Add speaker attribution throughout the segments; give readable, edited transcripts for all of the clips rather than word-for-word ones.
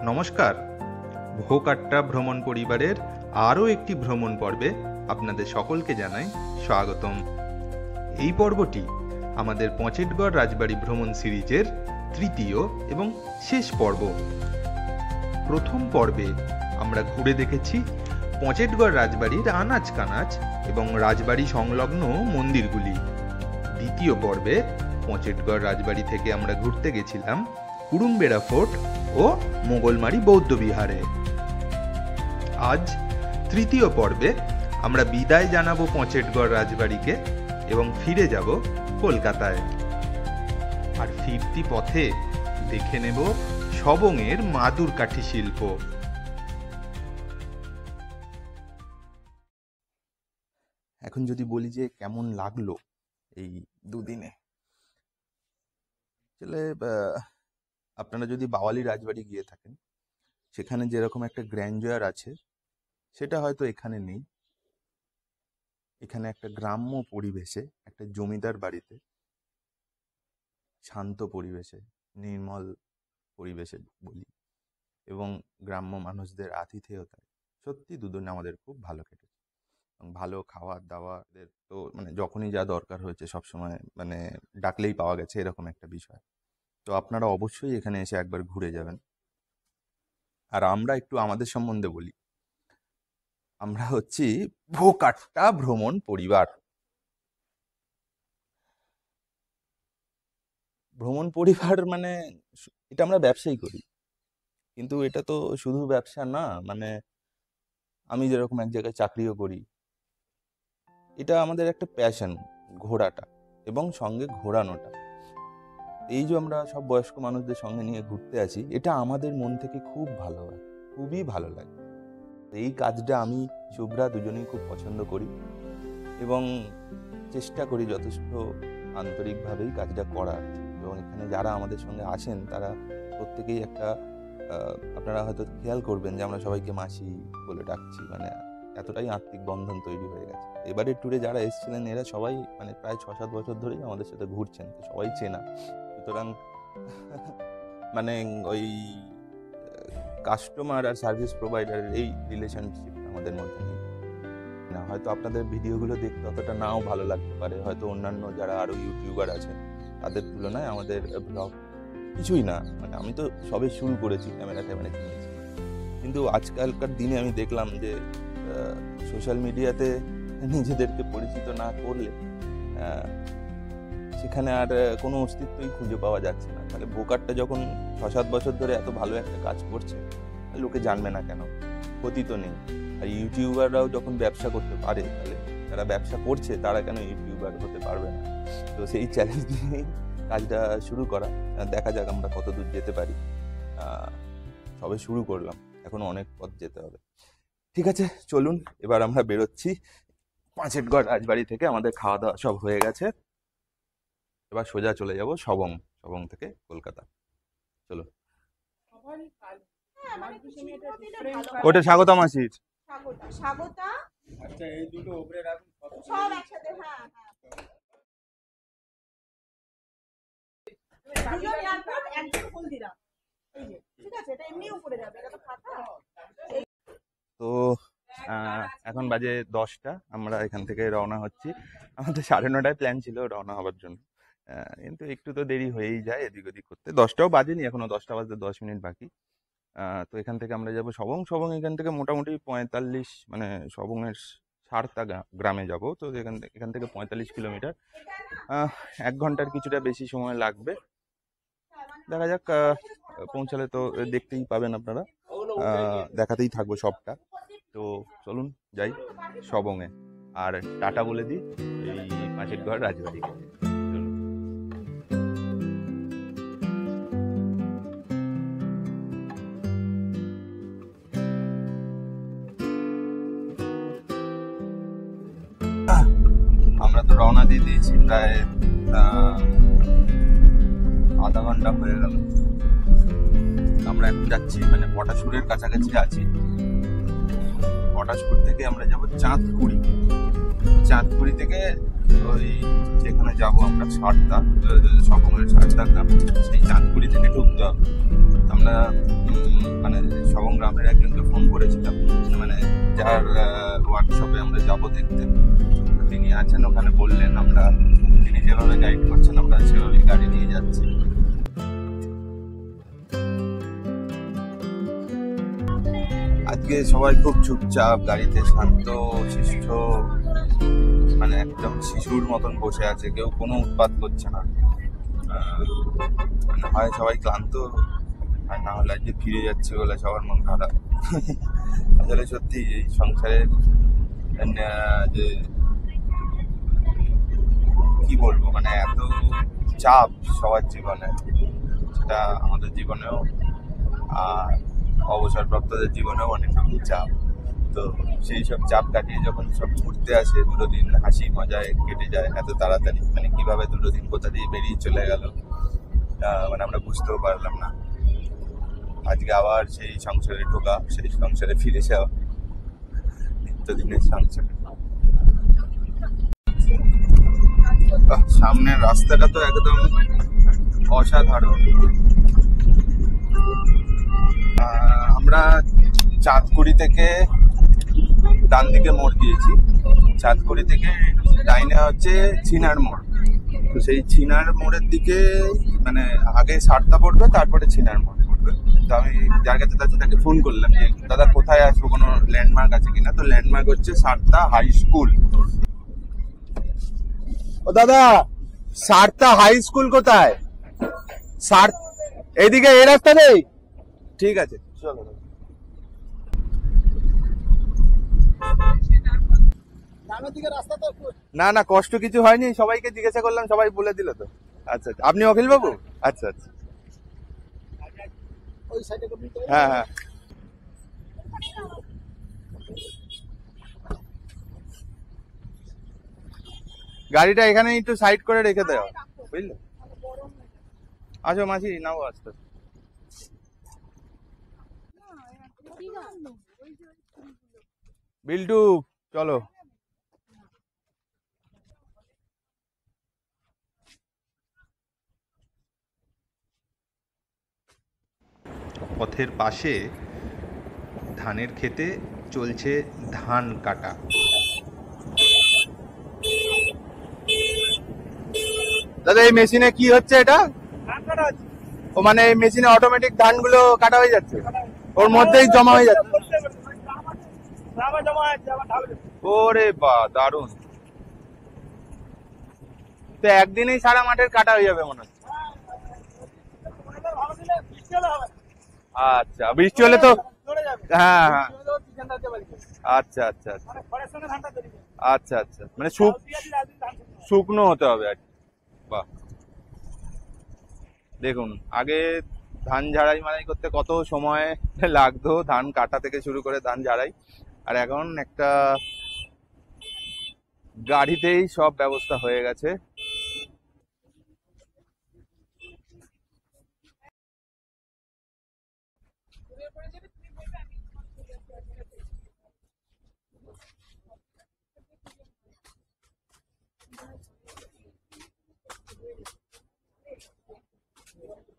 Speaker 1: নমস্কার, ভোকাট্টা ভ্রমণ পরিবারের আরও একটি ভ্রমণ পর্বে আপনাদের সকলকে জানাই স্বাগতম। এই পর্বটি আমাদের পঁচেটগড় রাজবাড়ি ভ্রমণ সিরিজের তৃতীয় এবং শেষ পর্ব। প্রথম পর্বে আমরা ঘুরে দেখেছি পঁচেটগড় রাজবাড়ির আনাচ কানাচ এবং রাজবাড়ি সংলগ্ন মন্দিরগুলি। দ্বিতীয় পর্বে পঁচেটগড় রাজবাড়ি থেকে আমরা ঘুরতে গেছিলাম কুড়ুমবেড়া ফোর্ট ও মোগলমারি বৌদ্ধ বিহারে। আজ তৃতীয় পর্বে আমরা বিদায় জানাবো পঁচেটগড় রাজবাড়িকে এবং ফিরে যাব কলকাতায়। আর ফিরতি পথে দেখে নেব সবংয়ের মাদুর কাঠি শিল্প। এখন যদি বলি যে কেমন লাগলো এই দুদিনে, আসলে আপনারা যদি বাওয়ালি রাজবাড়ি গিয়ে থাকেন, সেখানে যেরকম একটা গ্র্যান্ডার আছে সেটা হয়তো এখানে নেই। এখানে একটা গ্রাম্য পরিবেশে, একটা জমিদার বাড়িতে, শান্ত পরিবেশে, নির্মল পরিবেশে বলি, এবং গ্রাম্য মানুষদের আতিথেয়তায় সত্যি দুদিন আমাদের খুব ভালো কেটেছে। ভালো খাওয়ার দাওয়াদের তো যখনই যা দরকার হয়েছে সবসময় ডাকলেই পাওয়া গেছে, এরকম একটা বিষয়। তো আপনারা অবশ্যই এখানে এসে একবার ঘুরে যাবেন। আর আমরা একটু আমাদের সম্বন্ধে বলি। আমরা হচ্ছি ভোকাট্টা ভ্রমণ পরিবার। ভ্রমণ পরিবার এটা আমরা ব্যবসাই করি, কিন্তু এটা তো শুধু ব্যবসা না। আমি যেরকম এক জায়গায় চাকরিও করি, এটা আমাদের একটা প্যাশন, ঘোরাটা এবং সঙ্গে ঘোরানোটা। এই যে আমরা সব বয়স্ক মানুষদের সঙ্গে নিয়ে ঘুরতে আছি, এটা আমাদের মন থেকে খুব ভালো হয়, খুবই ভালো লাগে। এই কাজটা আমি শুভ্রা দুজনেই খুব পছন্দ করি এবং চেষ্টা করি যথেষ্ট আন্তরিকভাবেই কাজটা করার। এবং এখানে যারা আমাদের সঙ্গে আসেন তারা প্রত্যেকেই একটা আপনারা হয়তো খেয়াল করবেন যে আমরা সবাইকে মাসি বলে ডাকছি, এতটাই আত্মিক বন্ধন তৈরি হয়ে গেছে। এবারের ট্যুরে যারা এসেছিলেন এরা সবাই প্রায় 6-7 বছর ধরেই আমাদের সাথে ঘুরছেন, তো সবাই চেনা। সুতরাং ওই কাস্টমার আর সার্ভিস প্রোভাইডারের এই রিলেশনশিপ আমাদের মধ্যে নেই না। হয়তো আপনাদের ভিডিওগুলো দেখতে অতটা নাও ভালো লাগতে পারে, হয়তো অন্যান্য যারা আরও ইউটিউবার আছেন তাদের তুলনায় আমাদের ব্লগ কিছুই না। আমি তো সবে শুরু করেছি, ক্যামেরা কিনেছি, কিন্তু আজকালকার দিনে আমি দেখলাম যে সোশ্যাল মিডিয়াতে নিজেদেরকে পরিচিত না করলে সেখানে আর কোনো অস্তিত্বই খুঁজে পাওয়া যাচ্ছে না। তাহলে ভোকাট্টা যখন 6-7 বছর ধরে এত ভালো একটা কাজ করছে, লোকে জানবে না কেন? ক্ষতি তো নেই। আর ইউটিউবাররাও যখন ব্যবসা করতে পারে, তাহলে যারা ব্যবসা করছে তারা কেন ইউটিউবার হতে পারবে না? তো সেই চ্যালেঞ্জ নিয়েই কাজটা শুরু করা। দেখা যাক আমরা কত দূর যেতে পারি। সবে শুরু করলাম, এখন অনেক পথ যেতে হবে। ঠিক আছে, চলুন এবার আমরা বেরোচ্ছি পঁচেটগড় রাজবাড়ি থেকে। আমাদের খাওয়া দাওয়া সব হয়ে গেছে, এবার সোজা চলে যাব সবং থেকে কলকাতা। চলো। ওটা স্বাগতা মাসির। আচ্ছা, এই দুটো উপরে রাখুন সব একসাথে। হ্যাঁ তো এখন বাজে 10টা, আমরা এখান থেকে রওনা হচ্ছি। আমাদের 9:30টায় প্ল্যান ছিল রওনা হওয়ার জন্য, কিন্তু একটু তো দেরি হয়েই যায় এদিক ওদিক করতে। 10টাও বাজেনি, এখনো 10টা বাজতে 10 মিনিট বাকি। তো এখান থেকে আমরা যাবো সবং। এখান থেকে মোটামুটি 45 সবংয়ের সারতা গ্রামে যাব। তো এখান থেকে 45 কিলোমিটার, 1 ঘন্টার কিছুটা বেশি সময় লাগবে। দেখা যাক, পৌঁছালে তো দেখতেই পাবেন আপনারা, দেখাতেই থাকবো সবটা। তো চলুন যাই সবংয়ে, আর টাটা বলে দিই এই পঁচেটগড় রাজবাড়িকে। আমরা তো রওনা দিয়ে দিয়েছি, প্রায় আধা ঘন্টা হয়ে গেল। আমরা এখন যাচ্ছি পটাশপুরের কাছাকাছি আছি। পটাশপুর থেকে আমরা যাব চাঁদপুরি থেকে ওই যেখানে যাবো আমরা সারদা, সবংয়ের সারদা গ্রাম, সেই চাঁদপুরি থেকে ঢুকতে হবে। আমরা গ্রামের একজনকে ফোন করেছিলাম, মানে যার ওয়ার্কশপে আমরা যাব দেখতে। তিনি আছেন ওখানে, বললেন আমরা, তিনি যেভাবে গাইড করছেন আমরা সেভাবেই গাড়ি নিয়ে যাচ্ছি। আজকে সবাই খুব চুপচাপ, গাড়িতে শান্ত শিষ্ট, মানে একদম শিশুর মতন বসে আছে, কেউ কোনো উৎপাত করছে না। মানে হয় সবাই ক্লান্ত, আর না হলে আজকে ফিরে যাচ্ছে বলে সবার মন খারাপ। আসলে সত্যি এই সংসারে যে কি বলবো, মানে এত চাপ সবার জীবনে, সেটা আমাদের জীবনেও আর অবসরপ্রাপ্তদের জীবনেও অনেক রকম চাপ। তো সেই সব চাপ কাটিয়ে যখন সব ঘুরতে আসে, 2 দিন হাসি মজায় কেটে যায় এত তাড়াতাড়ি। মানে কিভাবে 2 দিন কোথা দিয়ে বেরিয়ে চলে গেল, মানে আমরা বুঝতেও পারলাম না। আজকে আবার সেই সংসারে ঢোকা, সেই সংসারে ফিরে যাওয়া, নিত্যদিনের সংসারে। সামনের রাস্তাটা তো একদম অসাধারণ। আমরা চাঁদকুড়ি থেকে ডান দিকে মোড় দিয়েছি, চাঁদকুড়ি থেকে ডাইনে হচ্ছে চিনার মোড়। তো সেই চিনার মোড়ের দিকে মানে আগে সারদা পড়বে, তারপরে চিনার মোড় পড়বে। তো আমি যার কাছে যাচ্ছি তাকে ফোন করলাম যে দাদা কোথায় আসবো, কোনো ল্যান্ডমার্ক আছে কিনা। তো ল্যান্ডমার্ক হচ্ছে সারদা হাই স্কুল। ও দাদা, সারদা হাই স্কুল কোথায়? সার এইদিকে এই রাস্তা নেই? ঠিক আছে চলো। না না, কষ্ট কিছু হয়নি, সবাইকে জিজ্ঞাসা করলাম, সবাই বলে দিল তো। আচ্ছা, আপনি অখিল বাবু? আচ্ছা আচ্ছা, হ্যাঁ হ্যাঁ। গাড়িটা এখানে একটু সাইড করে রেখে দেওয়া, বুঝলে? আসো মাসি, নাও আসতে। বিল্টু চলো। পথের পাশে ধানের ক্ষেতে চলছে ধান কাটা। দাদা এই মেশিনে কি হচ্ছে এটা? ও মানে এই মেশিনে অটোমেটিক ধানগুলো কাটা হয়ে যাচ্ছে, ওর মধ্যেই জমা হয়ে যাচ্ছে। ওরে বা, দারুণ। তো একদিনেই সারা মাঠের কাটা হয়ে যাবে মনে হচ্ছে। আচ্ছা, বৃষ্টি হলে তো, হ্যাঁ হ্যাঁ, আচ্ছা আচ্ছা আচ্ছা আচ্ছা আচ্ছা, মানে শুকনো হতে হবে আর কি। বাহ, দেখুন আগে ধান ঝাড়াই মারাই করতে কত সময় লাগতো, ধান কাটা থেকে শুরু করে ধান ঝাড়াই, আর এখন একটা গাড়িতেই সব ব্যবস্থা হয়ে গেছে।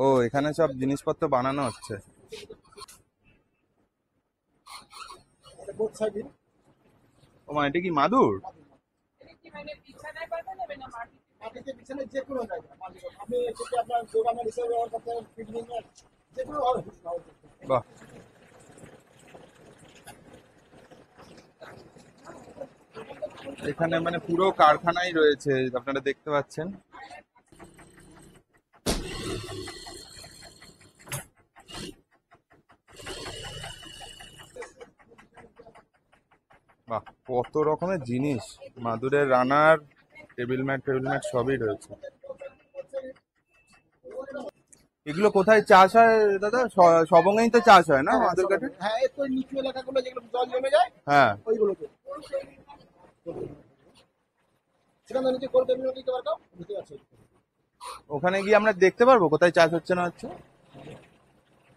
Speaker 1: ও এখানে সব জিনিসপত্র বানানো হচ্ছে। ও মানে এটা কি মাদুর? বাহ, এখানে মানে পুরো কারখানাই রয়েছে, আপনারা দেখতে পাচ্ছেন। বাহ, কত রকমের জিনিস, মাদুরের রানার, টেবিল ম্যাট সবই রয়েছে। এগুলো কোথায় চাষ হয় দাদা? সবঙ্গেই তো চাষ হয় না মাদুর কাঠে?
Speaker 2: হ্যাঁ, এর তো নিচু এলাকাগুলো যেগুলো জল জমে যায়,
Speaker 1: হ্যাঁ
Speaker 2: ওইগুলোতে সেখানে নিচে কোল্ড টেবিল দিতে পারতো, বুঝতে পারছো?
Speaker 1: ওখানে গিয়ে আমরা দেখতে পারবো কোথায় চাষ হচ্ছে না হচ্ছে।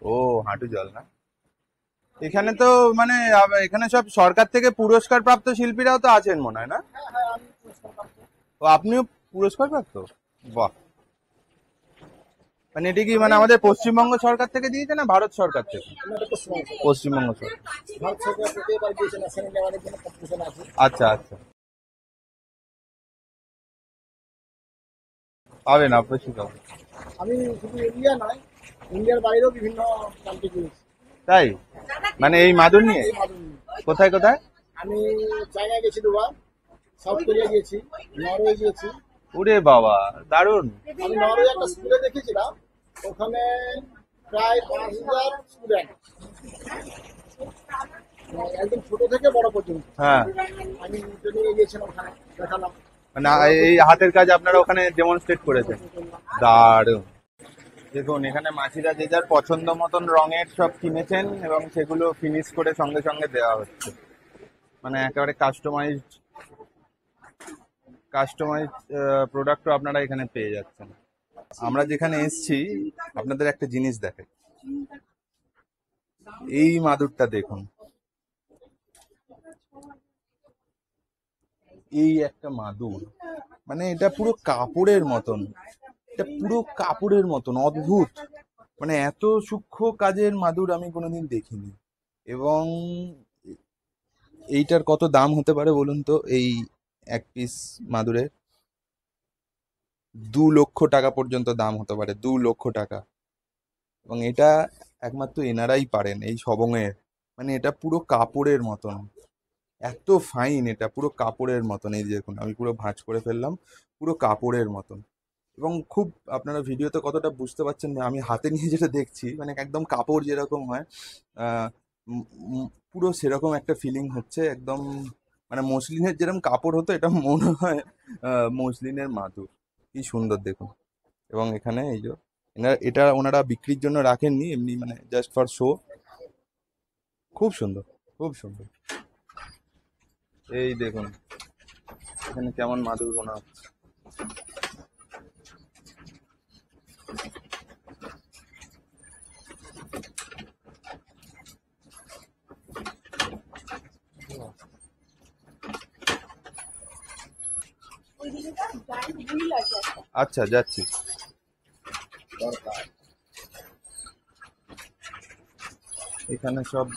Speaker 1: ও হাঁটু জল না এখানে তো, মানে এখানে সব সরকার থেকে পুরস্কার প্রাপ্ত শিল্পীরাও তো আছেন মনে হয় না?
Speaker 2: হ্যাঁ হ্যাঁ, আমি পুরস্কার পাবো।
Speaker 1: ও আপনিও পুরস্কার প্রাপ্ত? বাহ, মানে এটি কি মানে আমাদের পশ্চিমবঙ্গ সরকার থেকে দিয়েছে না ভারত সরকার থেকে?
Speaker 2: আমরা এটা পশ্চিমবঙ্গ সরকার।
Speaker 1: পশ্চিমবঙ্গ সরকার।
Speaker 2: ভারত সরকার প্রতিবার দিয়েছে, ন্যাশনাল লেভেলের জন্য কম্পিটিশন আছে।
Speaker 1: আচ্ছা আচ্ছা, পাবেন অবশ্যই পাবেন।
Speaker 2: আমি শুধু ইন্ডিয়া নয়, ইন্ডিয়ার বাইরেও বিভিন্ন কান্ট্রি গিয়েছি
Speaker 1: তাই মানে এই মাদুর নিয়ে
Speaker 2: এই মাদুর নিয়ে।
Speaker 1: কোথায় কোথায়?
Speaker 2: আমি চায়না গেছি দুবার, সাউথ কোরিয়া গিয়েছি, নরওয়ে গিয়েছি।
Speaker 1: ওরে বাবা দারুণ।
Speaker 2: আমি নরওয়ে একটা স্কুলে দেখেছিলাম, ওখানে প্রায় 5,000 স্টুডেন্ট, একদম ছোট থেকে বড় পর্যন্ত।
Speaker 1: হ্যাঁ,
Speaker 2: আমি ট্রেনিংয়ে গিয়েছিলাম, ওখানে দেখালাম।
Speaker 1: মানে এই হাতের কাজ আপনারা ওখানে ডেমনস্ট্রেট করেছেন। দারুণ। দেখুন এখানে মাসিরা যে যার পছন্দ মতন রঙের সব কিনেছেন এবং সেগুলো ফিনিশ করে সঙ্গে সঙ্গে দেওয়া হচ্ছে, মানে একেবারে কাস্টমাইজ প্রোডাক্টও আপনারা এখানে পেয়ে যাচ্ছেন। আমরা যেখানে এসেছি আপনাদের একটা জিনিস দেখাই, এই মাদুরটা দেখুন, এই একটা মাদুর, মানে এটা পুরো কাপড়ের মতন, এটা পুরো কাপড়ের মতন অদ্ভুত, মানে এত সূক্ষ্ম কাজের মাদুর আমি কোনোদিন দেখিনি। এবং এইটার কত দাম হতে পারে বলুন তো? এই এক পিস মাদুরের 2 লক্ষ টাকা পর্যন্ত দাম হতে পারে, 2 লক্ষ টাকা। এবং এটা একমাত্র এনারাই পারেন এই সবংয়ের, মানে এটা পুরো কাপড়ের মতন, এত ফাইন, এটা পুরো কাপড়ের মতন। এই যে দেখুন আমি পুরো ভাঁজ করে ফেললাম, পুরো কাপড়ের মতন। এবং খুব আপনারা ভিডিওতে কতটা বুঝতে পারছেন না, আমি হাতে নিয়ে যেটা দেখছি মানে একদম কাপড় যেরকম হয় পুরো সেরকম একটা ফিলিং হচ্ছে একদম, মানে মসলিনের যেরকম কাপড় হতো এটা মনে হয় মসলিনের মাদুর। কি সুন্দর দেখুন। এবং এখানে এই যে এটা ওনারা বিক্রির জন্য রাখেননি, এমনি মানে জাস্ট ফর শো। খুব সুন্দর, খুব সুন্দর। এই দেখুন এখানে কেমন মাদুর বোনা হচ্ছে। আচ্ছা যাচ্ছি। এখানে সব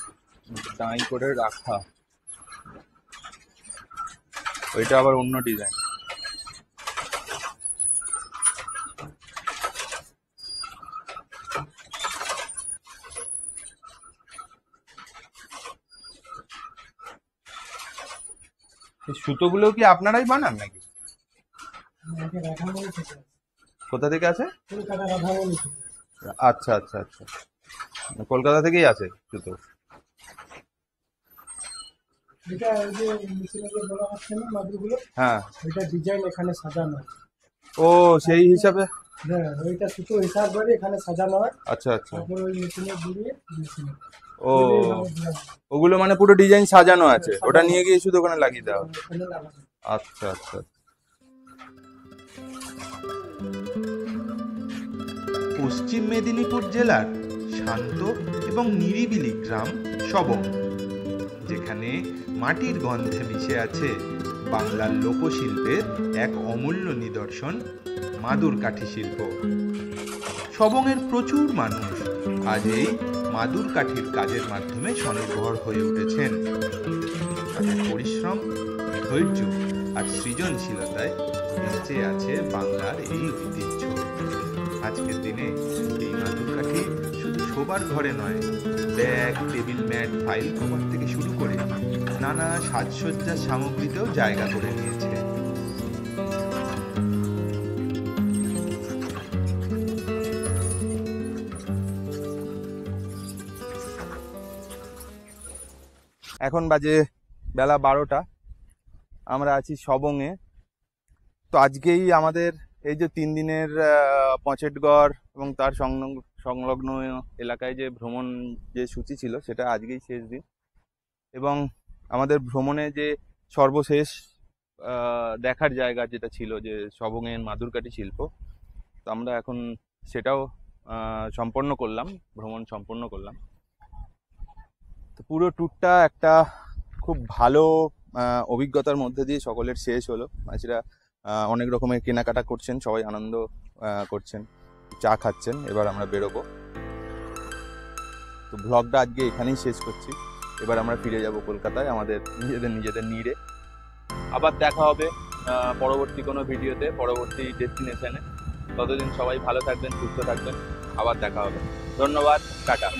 Speaker 1: ডাই করে রাখা, ওইটা আবার অন্য ডিজাইন। এই সুতোগুলো কি আপনারাই বানান নাকি? কোথা থেকে আছে? আচ্ছা আচ্ছা আচ্ছা, কলকাতা থেকেই আছে সুতো।
Speaker 2: এটা এই যে মেশিনে যে বলা হচ্ছে না মাদুরগুলো,
Speaker 1: হ্যাঁ,
Speaker 2: এটা ডিজাইন এখানে সাজানো আছে।
Speaker 1: ও সেই হিসাবে।
Speaker 2: হ্যাঁ, ওইটা সুতো হিসাব করে এখানে সাজানো হয়,
Speaker 1: আচ্ছা আচ্ছা,
Speaker 2: তারপর ওই মেশিনে ঘুরিয়ে মেশিনে
Speaker 1: ও ওগুলো মানে পুরো ডিজাইন সাজানো আছে, ওটা নিয়ে গিয়ে শুধু ওখানে লাগিয়ে দেওয়া।
Speaker 2: এখানে লাগানো।
Speaker 1: আচ্ছা আচ্ছা।
Speaker 3: পশ্চিম মেদিনীপুর জেলার শান্ত এবং নিরিবিলি গ্রাম সবং, যেখানে মাটির গন্ধে মিশে আছে বাংলার লোকশিল্পের এক অমূল্য নিদর্শন মাদুর কাঠি শিল্প। সবংয়ের প্রচুর মানুষ আজ এই মাদুর কাঠির কাজের মাধ্যমে স্বনির্ভর হয়ে উঠেছেন। তাদের পরিশ্রম, ধৈর্য আর সৃজনশীলতায় বেঁচে আছে বাংলার এই ঐতিহ্য। আজকের দিনে এই মাদুর কাঠি শুধু শোবার ঘরে নয়, bag, table mat, file cover থেকে শুরু করে নানা সাজসজ্জার সামগ্রীতেও জায়গা করে নিয়েছে।
Speaker 1: এখন বাজে বেলা 12টা, আমরা আছি সবংয়ে। তো আজকেই আমাদের এই যে 3 দিনের পঁচেটগড় এবং তার সংলগ্ন এলাকায় যে ভ্রমণ যে সূচি ছিল সেটা আজকেই শেষ দিন। এবং আমাদের ভ্রমণে যে সর্বশেষ দেখার জায়গা যেটা ছিল যে সবংয়ের মাদুরকাঠি শিল্প, তো আমরা এখন সেটাও সম্পন্ন করলাম, ভ্রমণ সম্পন্ন করলাম। তো পুরো ট্যুরটা একটা খুব ভালো অভিজ্ঞতার মধ্যে দিয়ে সকলের শেষ হলো। মাঝিরা অনেক রকমের কেনাকাটা করছেন, সবাই আনন্দ করছেন। চা খাচ্ছেন। এবার আমরা বেরোবো। তো ব্লগটা আজকে এখানেই শেষ করছি। এবার আমরা ফিরে যাব কলকাতায় আমাদের নিজেদের নিরে। আবার দেখা হবে পরবর্তী কোনো ভিডিওতে, পরবর্তী ডেস্টিনেশনে। ততদিন সবাই ভালো থাকবেন, সুস্থ থাকবেন। আবার দেখা হবে। ধন্যবাদ, টাটা।